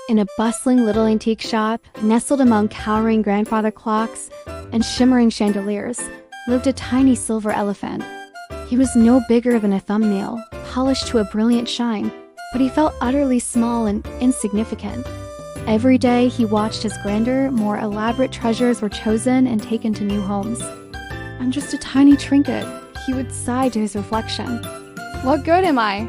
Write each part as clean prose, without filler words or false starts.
In a bustling little antique shop, nestled among cowering grandfather clocks and shimmering chandeliers, lived a tiny silver elephant. He was no bigger than a thumbnail, polished to a brilliant shine, but he felt utterly small and insignificant. Every day he watched as grander, more elaborate treasures were chosen and taken to new homes. "I'm just a tiny trinket," he would sigh to his reflection. "What good am I?"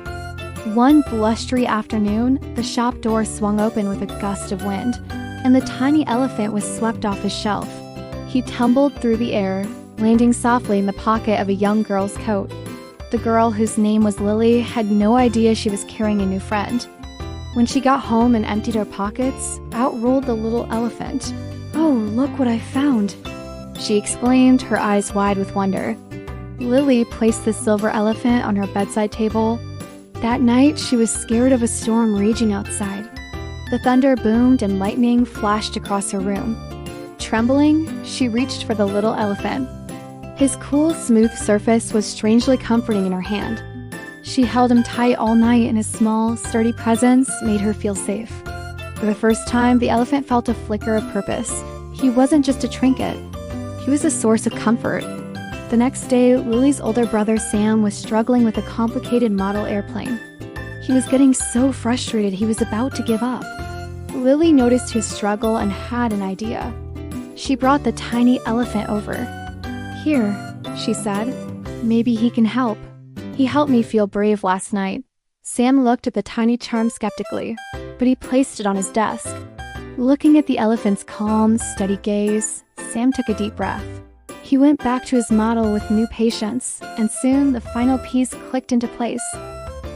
One blustery afternoon, the shop door swung open with a gust of wind, and the tiny elephant was swept off his shelf. He tumbled through the air, landing softly in the pocket of a young girl's coat. The girl, whose name was Lily, had no idea she was carrying a new friend. When she got home and emptied her pockets, out rolled the little elephant. "Oh, look what I found!" she exclaimed, her eyes wide with wonder. Lily placed the silver elephant on her bedside table. That night, she was scared of a storm raging outside. The thunder boomed and lightning flashed across her room. Trembling, she reached for the little elephant. His cool, smooth surface was strangely comforting in her hand. She held him tight all night, and his small, sturdy presence made her feel safe. For the first time, the elephant felt a flicker of purpose. He wasn't just a trinket. He was a source of comfort. The next day, Lily's older brother Sam was struggling with a complicated model airplane. He was getting so frustrated he was about to give up. Lily noticed his struggle and had an idea. She brought the tiny elephant over. "Here," she said. "Maybe he can help. He helped me feel brave last night." Sam looked at the tiny charm skeptically, but he placed it on his desk. Looking at the elephant's calm, steady gaze, Sam took a deep breath. He went back to his model with new patience, and soon the final piece clicked into place.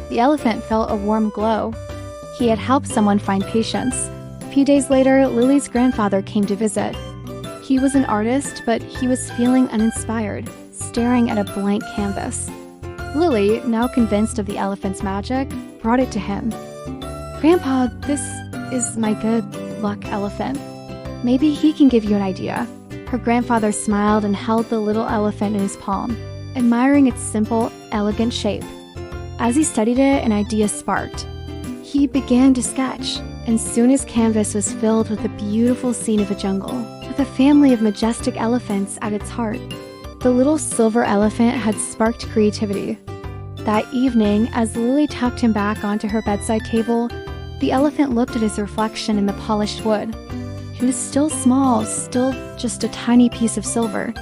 The elephant felt a warm glow. He had helped someone find patience. A few days later, Lily's grandfather came to visit. He was an artist, but he was feeling uninspired, staring at a blank canvas. Lily, now convinced of the elephant's magic, brought it to him. "Grandpa, this is my good luck elephant. Maybe he can give you an idea." Her grandfather smiled and held the little elephant in his palm, admiring its simple, elegant shape. As he studied it, an idea sparked. He began to sketch, and soon his canvas was filled with a beautiful scene of a jungle, with a family of majestic elephants at its heart. The little silver elephant had sparked creativity. That evening, as Lily tucked him back onto her bedside table, the elephant looked at his reflection in the polished wood. He was still small, still just a tiny piece of silver,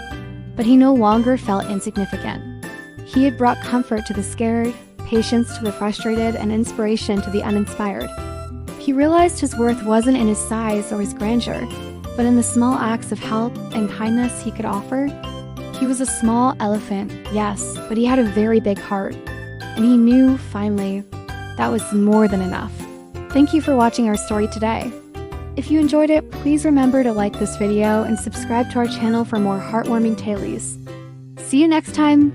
but he no longer felt insignificant. He had brought comfort to the scared, patience to the frustrated, and inspiration to the uninspired. He realized his worth wasn't in his size or his grandeur, but in the small acts of help and kindness he could offer. He was a small elephant, yes, but he had a very big heart, and he knew, finally, that was more than enough. Thank you for watching our story today. If you enjoyed it, please remember to like this video and subscribe to our channel for more heartwarming tailies. See you next time!